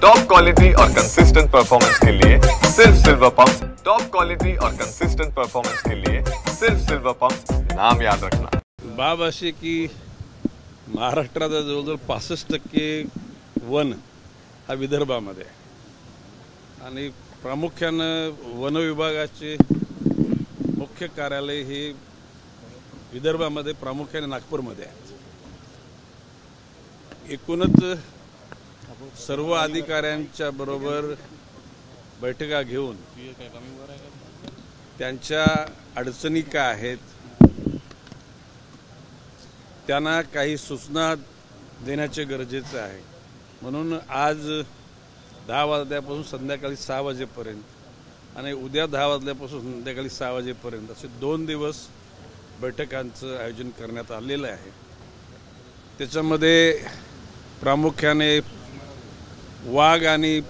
Top quality और consistent performance के लिए सिर्फ सिल्वर पंप। टॉप क्वालिटी और कंसिस्टेंट परफॉर्मेंस के लिए सिर्फ सिल्वर पंप, नाम याद रखना। बाब अशी की महाराष्ट्रात जवळजवळ 65% वन हा विदर्भामध्ये आणि प्रामुख्याने वन विभागाचे मुख्य कार्यालय हे विदर्भामध्ये प्रामुख्याने नागपूरमध्ये आहे। एकूणच सर्व अधिकाऱ्यांच्या बरोबर बैठका घेऊन त्यांच्या अडचणी काय आहेत, त्यांना काही सूचना देण्याचे गरजेचे आहे। म्हणून आज 10 वाजल्यापासून संध्याकाळी 6 वाजेपर्यंत आणि उद्या 10 वाजल्यापासून संध्याकाळी 6 वाजेपर्यंत असे 2 दिवस बैठकांचं आयोजन करण्यात आलेलं आहे। त्याच्यामध्ये प्रामुख्याने वाघ आणि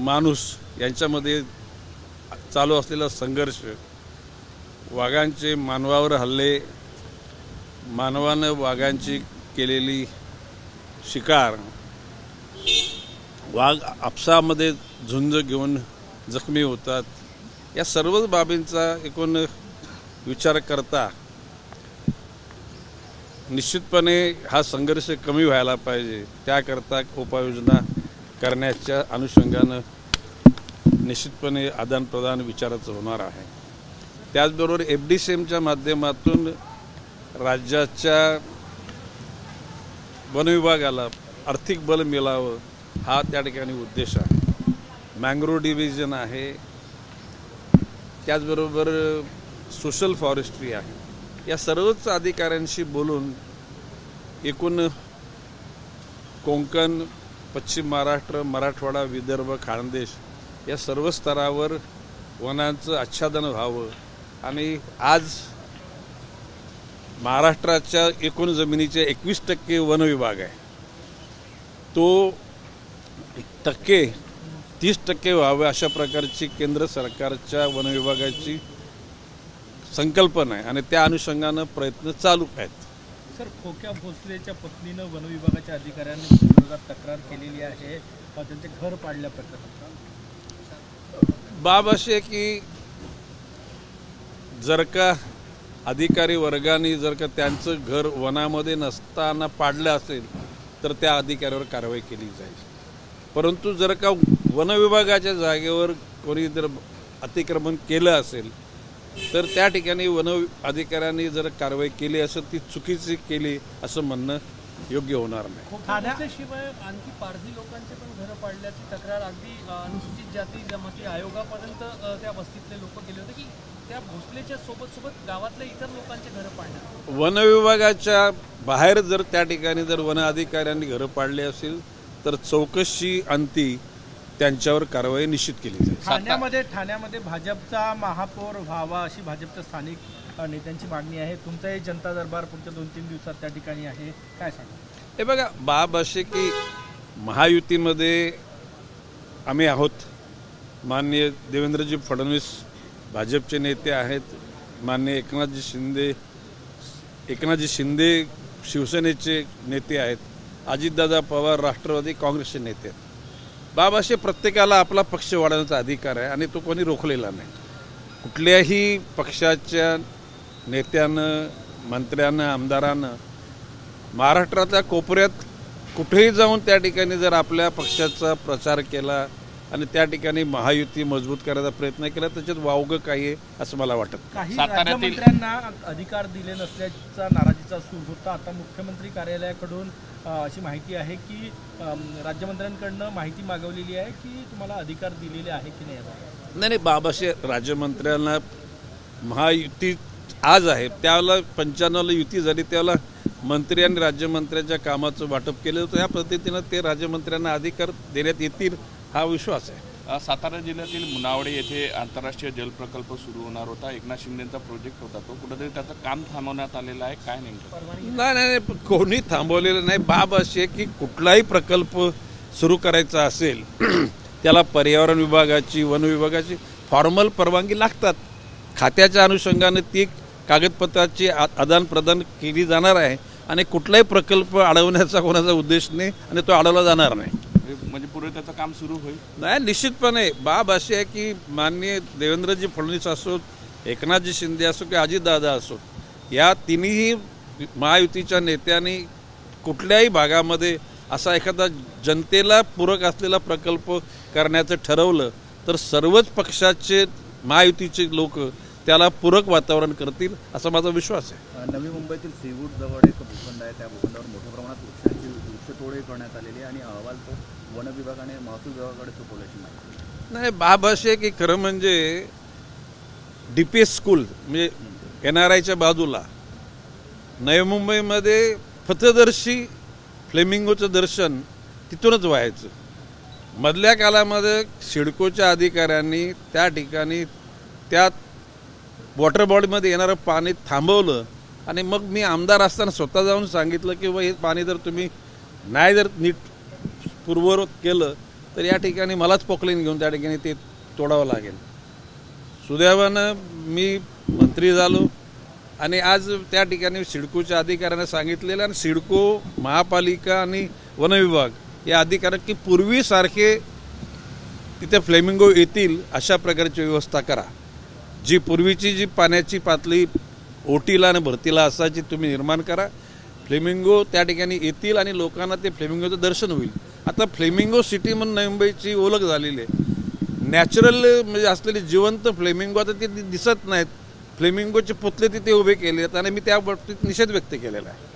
माणूस यांच्यामध्ये चालू असलेला संघर्ष, वाघांचे मानवावर हल्ले, मानवाने वाघांची केलेली शिकार, वाघ आपसामध्ये झुंज घेऊन जखमी होतात, या सर्व बाबींचा एकूण विचार करता निश्चितपणे हा संघर्ष कमी व्हायला पाहिजे, त्याकरता उपाययोजना करण्याच्या अनुषंगाने निश्चितपणे आदानप्रदान विचाराचं होणार आहे। त्याचबरोबर FDCMच्या माध्यमातून राज्याच्या वन विभागाला आर्थिक बल मिळावं हा त्या ठिकाणी उद्देश आहे। मँग्रोव्ह डिव्हिजन आहे, त्याचबरोबर सोशल फॉरेस्ट्री आहे, या सर्वच अधिकाऱ्यांशी बोलून एकूण कोकण, पश्चिम महाराष्ट्र, मराठवाडा, विदर्भ, खानदेश या सर्व स्तरावर वनांचं आच्छादन व्हावं आणि आज महाराष्ट्राच्या एकूण जमिनीचे 21% वन विभाग आहे, तो 30% व्हावे अशा प्रकारची केंद्र सरकारच्या वन विभागाची संकल्पना आहे आणि त्या अनुषंगाने प्रयत्न चालू आहेत। सर, खोक्या भोसलेच्या पत्नीनं वन विभागाच्या अधिकाऱ्यांनी विरोधात तक्रार केलेली आहे, त्यांचे घर पाडल्या प्रकरणात बाब अशी आहे की जर का अधिकारी वर्गाने जर का त्यांचं घर वनामध्ये नसताना पाडलं असेल तर त्या अधिकाऱ्यावर कारवाई केली जाईल। परंतु जर का वन विभागाच्या जागेवर कोणी जर अतिक्रमण केलं असेल तर त्या ठिकाणी वन अधिकाऱ्यांनी जर कारवाई केली असेल ती चुकीची केली असं म्हणणं योग्य होणार नाही। ठाण्याशिवाय आणखी पारधी लोकांचे पण घरं पाडल्याची तक्रार अगदी अनुसूचित जाती जमाती आयोगापर्यंत त्या वस्तीतले लोक गेले होते की त्या भोसलेच्या सोबत गावातल्या इतर लोकांचे घरं पाडण्यात। वन विभागाच्या बाहेर जर त्या ठिकाणी जर वन अधिकाऱ्यांनी घरं पाडली असेल तर चौकशी अंती त्यांच्यावर कारवाई निश्चित केली जाईल। ठाण्यामध्ये भाजपचा महापौर व्हावा अशी भाजपच्या स्थानिक नेत्यांची मागणी आहे। तुमचाही जनता दरबार पुढच्या 2-3 दिवसात त्या ठिकाणी आहे, काय सांगा? हे बघा, बाब असे की महायुतीमध्ये आम्ही आहोत। माननीय देवेंद्रजी फडणवीस भाजपचे नेते आहेत, माननीय एकनाथजी शिंदे शिवसेनेचे नेते आहेत, अजितदादा पवार राष्ट्रवादी काँग्रेसचे नेते आहेत। बाब असे प्रत्येकाला आपला पक्ष वाढवण्याचा अधिकार आहे आणि तो कोणी रोखलेला नाही। कुठल्याही पक्षाच्या नेत्यानं, मंत्र्यानं, आमदारानं महाराष्ट्रातल्या कोपऱ्यात कुठेही जाऊन त्या ठिकाणी जर आपल्या पक्षाचा प्रचार केला आणि त्या ठिकाणी महायुती मजबूत करायचा प्रयत्न केला त्याच्यात वावगं काही आहे असं मला वाटत नाही। राज्यमंत्र्यांना अधिकार दिले नसल्याचा नाराजीचा सूर होता। आता मुख्यमंत्री कार्यालयाकडून अशी माहिती आहे की राज्यमंत्र्यांकडनं माहिती मागवलेली आहे की तुम्हाला अधिकार दिलेले आहे की नाही। बाबाशे राज्यमंत्र्यांना महायुती आज आहे, त्यावेळेला 95ला युती झाली, त्यावेळेला मंत्री आणि राज्यमंत्र्यांच्या कामाचं वाटप केलं होतं। ह्या पद्धतीनं ते राज्यमंत्र्यांना अधिकार देण्यात येतील हा विश्वास आहे। सातारा जिल्ह्यातील मुनावडे येथे आंतरराष्ट्रीय जल प्रकल्प सुरू होणार होता, एकनाथ शिंदेंचा प्रोजेक्ट होता, तो कुठेतरी त्याचं काम थांबवण्यात आलेलं आहे, काय नेमकं? नाही, कोणी थांबवलेलं नाही। बाब अशी आहे की कुठलाही प्रकल्प सुरू करायचा असेल त्याला पर्यावरण विभागाची, वन विभागाची फॉर्मल परवानगी लागतात। खात्याच्या अनुषंगाने ती कागदपत्राची आदानप्रदान केली जाणार आहे आणि कुठलाही प्रकल्प अडवण्याचा कोणाचा उद्देश नाही आणि तो अडवला जाणार नाही। म्हणजे पुढे त्याचं काम सुरू होईल? नाही, निश्चितपणे बाब अशी आहे की माननीय देवेंद्रजी फडणवीस असोत, एकनाथजी शिंदे असो की अजितदादा असो, या तिन्ही महायुतीच्या नेत्यांनी कुठल्याही भागामध्ये असा एखादा जनतेला पूरक असलेला प्रकल्प करण्याचं ठरवलं तर सर्वच पक्षाचे महायुतीचे लोक त्याला पूरक वातावरण करतील असा माझा विश्वास आहे. नवी मुंबईतील सीवूड जवळ एक भूखंड आहे, त्या भूखंडावर मोठ्या प्रमाणात वृक्षतोडही करण्यात आलेली आहे आणि अहवाल तो वन विभागाने महसूल विभागाकडे सोपवल्याची माहिती. नाही, बाब अशी आहे की खरं म्हणजे DPS स्कूल म्हणजे NRIच्या बाजूला नवी मुंबईमध्ये पथदर्शी फ्लेमिंगोचं दर्शन तिथूनच व्हायचं. मधल्या काळामध्ये सिडकोच्या अधिकाऱ्यांनी त्या ठिकाणी त्या वॉटर बॉडीमध्ये येणारं पाणी थांबवलं आणि मग मी आमदार असताना स्वतः जाऊन सांगितलं की हे पाणी जर तुम्ही नाही जर नीट पूर्ववत केलं तर या ठिकाणी मलाच पोकलीन घेऊन त्या ठिकाणी ते तोडावं लागेल. सुदैवानं मी मंत्री झालो आणि आज त्या ठिकाणी सिडकोच्या अधिकाऱ्यांना सांगितलेलं आणि सिडको, महापालिका आणि वन विभाग या अधिकाऱ्यांना की पूर्वीसारखे तिथे फ्लेमिंगो येतील अशा प्रकारची व्यवस्था करा. जी पूर्वीची जी पाण्याची पातळी ओटीला आणि भरतीला असायची तुम्ही निर्माण करा. फ्लेमिंगो त्या ठिकाणी येतील आणि लोकांना ते फ्लेमिंगोचं दर्शन होईल. आता फ्लेमिंगो सिटी म्हणून नवी मुंबईची ओळख झालेली आहे. नॅचरल म्हणजे असलेले जिवंत फ्लेमिंगो आता ते दिसत नाहीत. फ्लेमिंगोचे पुतळे तिथे उभे केले आहेत आणि मी त्या बाबतीत निषेध व्यक्त केलेला आहे.